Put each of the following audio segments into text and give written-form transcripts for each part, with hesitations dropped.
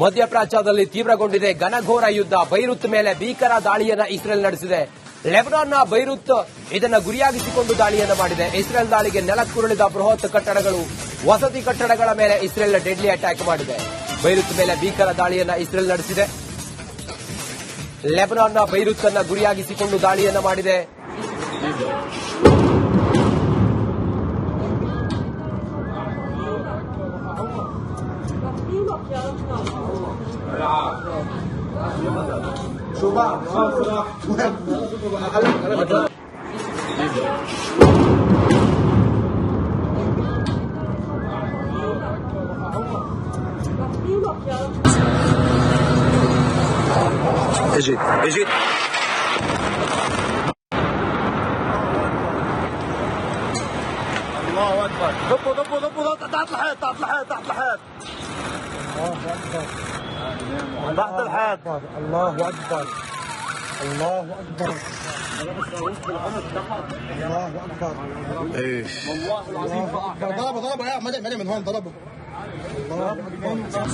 ಮಧ್ಯಪ್ರಾಚ್ಯದಲ್ಲಿ ತೀವ್ರಗೊಂಡಿದೆ ಘನಘೋರ ಯುದ್ಧ. ಬೈರುತ್ ಮೇಲೆ ಭೀಕರ ದಾಳಿಯನ್ನ ಇಸ್ರೇಲ್ ನಡೆಸಿದೆ. ಲೆಬನಾನ್ನ ಬೈರುತ್ ಇದನ್ನ ಗುರಿಯಾಗಿಸಿಕೊಂಡು ದಾಳಿಯನ್ನ ಮಾಡಿದೆ. ಇಸ್ರೇಲ್ ದಾಳಿಗೆ ನೆಲಕ್ಕುರುಳಿದ ಬೃಹತ್ ಕಟ್ಟಡಗಳು, ವಸತಿ ಕಟ್ಟಡಗಳ ಮೇಲೆ ಇಸ್ರೇಲ್ ಡೆಡ್ಲಿ ಅಟ್ಯಾಕ್ ಮಾಡಿದೆ. ಬೈರುತ್ ಮೇಲೆ ಭೀಕರ ದಾಳಿಯನ್ನ ಇಸ್ರೇಲ್ ನಡೆಸಿದೆ. ಲೆಬನಾನ್ನ ಬೈರುತ್ ಅನ್ನ ಗುರಿಯಾಗಿಸಿಕೊಂಡು ದಾಳಿಯನ್ನ ಮಾಡಿದೆ. اجيت الله اكبر. ضبوا تحت الحيط تحت الحيط تحت الحيط. الله اكبر الله اكبر الله اكبر. ايش ضربوا يا مدى من هون ضربوا. الله اكبر.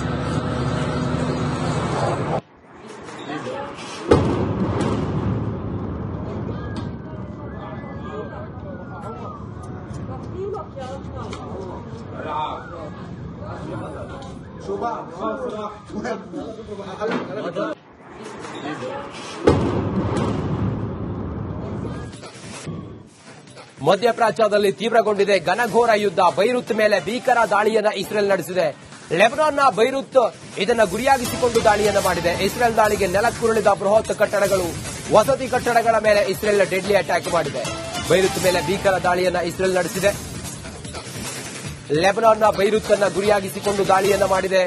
ಮಧ್ಯಪ್ರಾಚ್ಯದಲ್ಲಿ ತೀವ್ರಗೊಂಡಿದೆ ಘನಘೋರ ಯುದ್ಧ. ಬೈರುತ್ ಮೇಲೆ ಭೀಕರ ದಾಳಿಯನ್ನ ಇಸ್ರೇಲ್ ನಡೆಸಿದೆ. ಲೆಬನಾನ್ನ ಬೈರುತ್ ಇದನ್ನ ಗುರಿಯಾಗಿಸಿಕೊಂಡು ದಾಳಿಯನ್ನ ಮಾಡಿದೆ. ಇಸ್ರೇಲ್ ದಾಳಿಗೆ ನೆಲಕ್ಕುರುಳಿದ ಬೃಹತ್ ಕಟ್ಟಡಗಳು, ವಸತಿ ಕಟ್ಟಡಗಳ ಮೇಲೆ ಇಸ್ರೇಲ್ ಡೆಡ್ಲಿ ಅಟ್ಯಾಕ್ ಮಾಡಿದೆ. ಬೈರುತ್ ಮೇಲೆ ಭೀಕರ ದಾಳಿಯನ್ನ ಇಸ್ರೇಲ್ ನಡೆಸಿದೆ. ಲೆಬನಾನ್ನ ಬೈರುತ್ ಅನ್ನ ಗುರಿಯಾಗಿಸಿಕೊಂಡು ದಾಳಿಯನ್ನ ಮಾಡಿದೆ.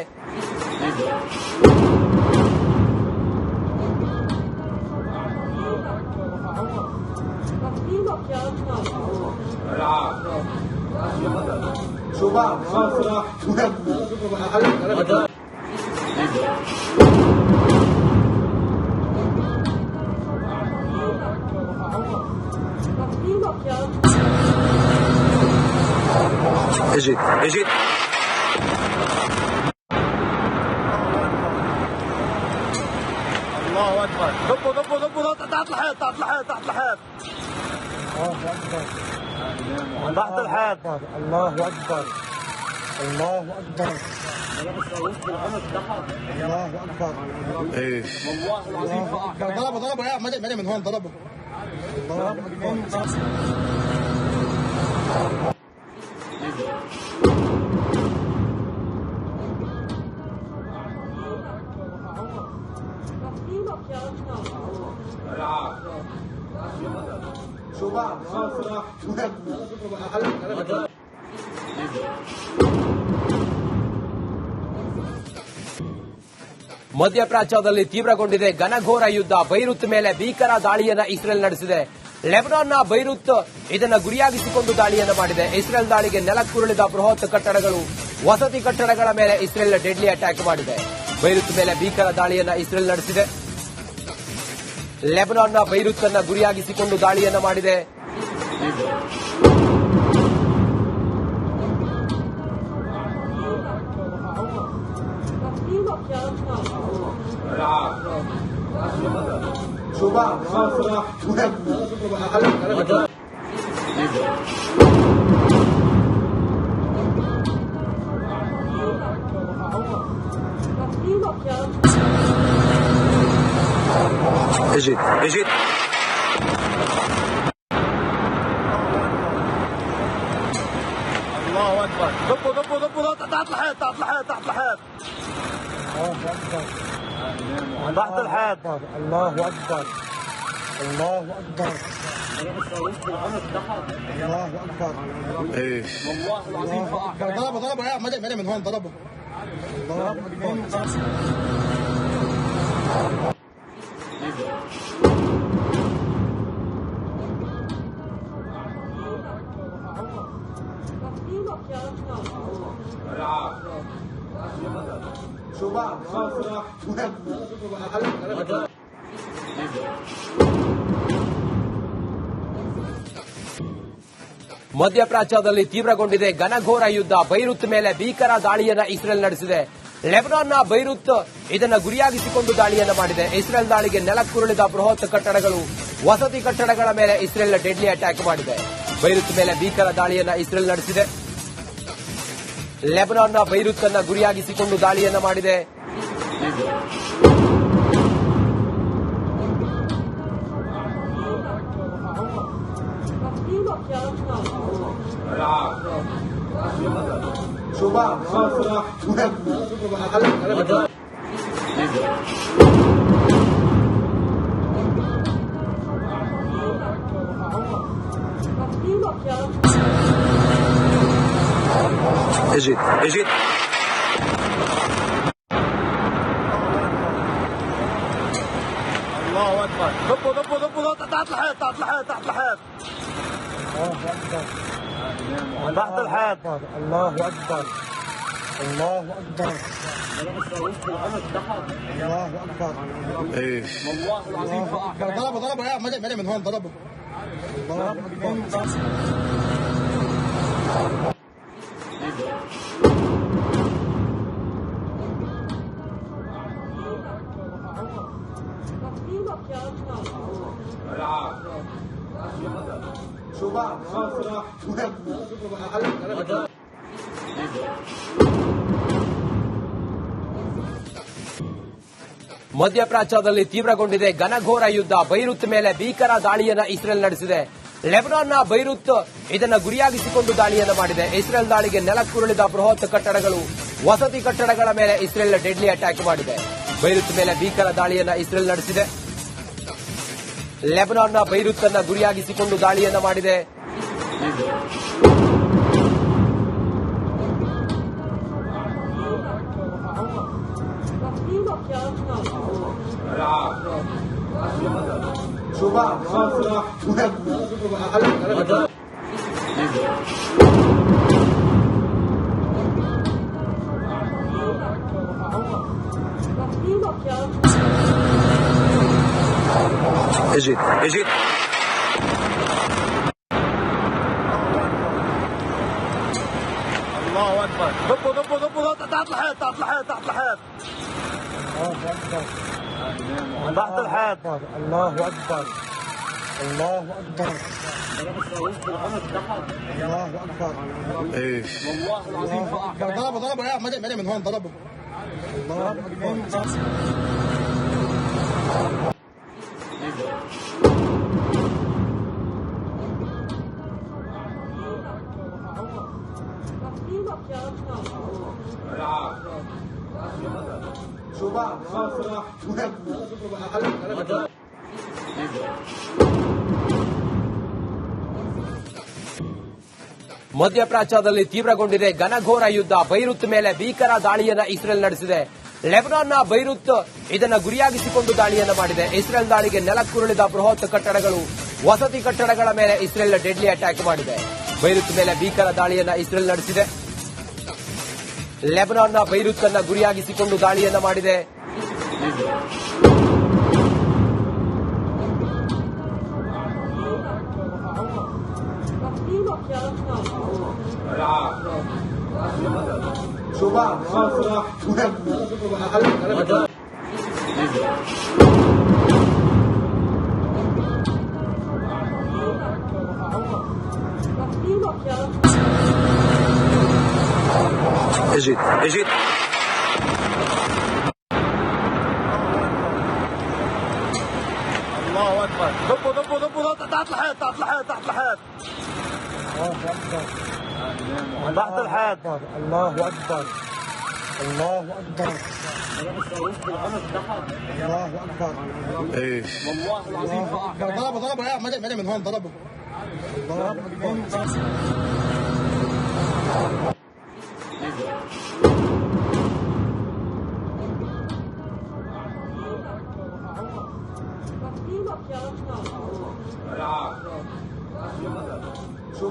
اجيت الله اكبر. ضبوا تحت الحيط تحت الحيط الله اكبر تحت الحيط. الله اكبر الله اكبر الله اكبر. ايش ضربوا يا مدى من هون ضربوا. الله اكبر. ಮಧ್ಯಪ್ರಾಚ್ಯದಲ್ಲಿ ತೀವ್ರಗೊಂಡಿದೆ ಘನಘೋರ ಯುದ್ಧ. ಬೈರುತ್ ಮೇಲೆ ಭೀಕರ ದಾಳಿಯನ್ನ ಇಸ್ರೇಲ್ ನಡೆಸಿದೆ. ಲೆಬನಾನ್ನ ಬೈರುತ್ ಇದನ್ನ ಗುರಿಯಾಗಿಸಿಕೊಂಡು ದಾಳಿಯನ್ನ ಮಾಡಿದೆ. ಇಸ್ರೇಲ್ ದಾಳಿಗೆ ನೆಲಕ್ಕುರುಳಿದ ಬೃಹತ್ ಕಟ್ಟಡಗಳು, ವಸತಿ ಕಟ್ಟಡಗಳ ಮೇಲೆ ಇಸ್ರೇಲ್ ಡೆಡ್ಲಿ ಅಟ್ಯಾಕ್ ಮಾಡಿದೆ. ಬೈರುತ್ ಮೇಲೆ ಭೀಕರ ದಾಳಿಯನ್ನ ಇಸ್ರೇಲ್ ನಡೆಸಿದೆ. ಲೆಬನಾನ್ನ ಬೈರುತ್ ಅನ್ನ ಗುರಿಯಾಗಿಸಿಕೊಂಡು ದಾಳಿಯನ್ನ ಮಾಡಿದೆ. اجيت الله اكبر. ضبوا تحت الحيط تحت الحيط الله اكبر تحت الحيط. الله اكبر الله اكبر الله اكبر. ايش ضربوا يا مدى من هون ضربوا. الله اكبر. ಮಧ್ಯಪ್ರಾಚ್ಯದಲ್ಲಿ ತೀವ್ರಗೊಂಡಿದೆ ಘನಘೋರ ಯುದ್ಧ. ಬೈರುತ್ ಮೇಲೆ ಭೀಕರ ದಾಳಿಯನ್ನ ಇಸ್ರೇಲ್ ನಡೆಸಿದೆ. ಲೆಬನಾನ್ನ ಬೈರುತ್ ಇದನ್ನ ಗುರಿಯಾಗಿಸಿಕೊಂಡು ದಾಳಿಯನ್ನ ಮಾಡಿದೆ. ಇಸ್ರೇಲ್ ದಾಳಿಗೆ ನೆಲಕ್ಕುರುಳಿದ ಬೃಹತ್ ಕಟ್ಟಡಗಳು, ವಸತಿ ಕಟ್ಟಡಗಳ ಮೇಲೆ ಇಸ್ರೇಲ್ ಡೆಡ್ಲಿ ಅಟ್ಯಾಕ್ ಮಾಡಿದೆ. ಬೈರುತ್ ಮೇಲೆ ಭೀಕರ ದಾಳಿಯನ್ನ ಇಸ್ರೇಲ್ ನಡೆಸಿದೆ. ಲೆಬನಾನ್ನ ಬೈರುತ್ ಅನ್ನ ಗುರಿಯಾಗಿಸಿಕೊಂಡು ದಾಳಿಯನ್ನ ಮಾಡಿದೆ. اجيت الله اكبر. ضبوا تحت الحيط تحت الحيط تحت الحيط. الله اكبر الله اكبر الله اكبر. ايش ضربوا يا ملئ من هون ضربوا. الله اكبر. ಮಧ್ಯಪ್ರಾಚ್ಯದಲ್ಲಿ ತೀವ್ರಗೊಂಡಿದೆ ಘನಘೋರ ಯುದ್ಧ. ಬೈರುತ್ ಮೇಲೆ ಭೀಕರ ದಾಳಿಯನ್ನ ಇಸ್ರೇಲ್ ನಡೆಸಿದೆ. ಲೆಬನಾನ್ನ ಬೈರುತ್ ಇದನ್ನ ಗುರಿಯಾಗಿಸಿಕೊಂಡು ದಾಳಿಯನ್ನ ಮಾಡಿದೆ. ಇಸ್ರೇಲ್ ದಾಳಿಗೆ ನೆಲಕ್ಕುರುಳಿದ ಬೃಹತ್ ಕಟ್ಟಡಗಳು, ವಸತಿ ಕಟ್ಟಡಗಳ ಮೇಲೆ ಇಸ್ರೇಲ್ ಡೆಡ್ಲಿ ಅಟ್ಯಾಕ್ ಮಾಡಿದೆ. ಬೈರುತ್ ಮೇಲೆ ಭೀಕರ ದಾಳಿಯನ್ನ ಇಸ್ರೇಲ್ ನಡೆಸಿದೆ. ಲೆಬನಾನ್ನ ಬೈರುತ್ ಅನ್ನ ಗುರಿಯಾಗಿಸಿಕೊಂಡು ದಾಳಿಯನ್ನ ಮಾಡಿದೆ. اجيت الله اكبر. ضبوا تحت الحيط تحت الحيط الله اكبر تحت الحيط. الله اكبر الله اكبر الله اكبر. ايش ضربوا يا ملئ من هون ضربوا. الله اكبر. ಮಧ್ಯಪ್ರಾಚ್ಯದಲ್ಲಿ ತೀವ್ರಗೊಂಡಿದೆ ಘನಘೋರ ಯುದ್ಧ. ಬೈರುತ್ ಮೇಲೆ ಭೀಕರ ದಾಳಿಯನ್ನ ಇಸ್ರೇಲ್ ನಡೆಸಿದೆ. ಲೆಬನಾನ್ನ ಬೈರುತ್ ಇದನ್ನ ಗುರಿಯಾಗಿಸಿಕೊಂಡು ದಾಳಿಯನ್ನ ಮಾಡಿದೆ. ಇಸ್ರೇಲ್ ದಾಳಿಗೆ ನೆಲಕ್ಕುರುಳಿದ ಬೃಹತ್ ಕಟ್ಟಡಗಳು, ವಸತಿ ಕಟ್ಟಡಗಳ ಮೇಲೆ ಇಸ್ರೇಲ್ ಡೆಡ್ಲಿ ಅಟ್ಯಾಕ್ ಮಾಡಿದೆ. ಬೈರುತ್ ಮೇಲೆ ಭೀಕರ ದಾಳಿಯನ್ನ ಇಸ್ರೇಲ್ ನಡೆಸಿದೆ. ಲೆಬನಾನ್ನ ಬೈರುತ್ ಅನ್ನ ಗುರಿಯಾಗಿಸಿಕೊಂಡು ದಾಳಿಯನ್ನ ಮಾಡಿದೆ. اجيت الله اكبر. ضبوا تحت الحيط تحت الحيط الله اكبر تحت الحيط. الله اكبر الله اكبر الله اكبر. ايش ضربوا يا ملئ من هون ضربوا. الله اكبر. شو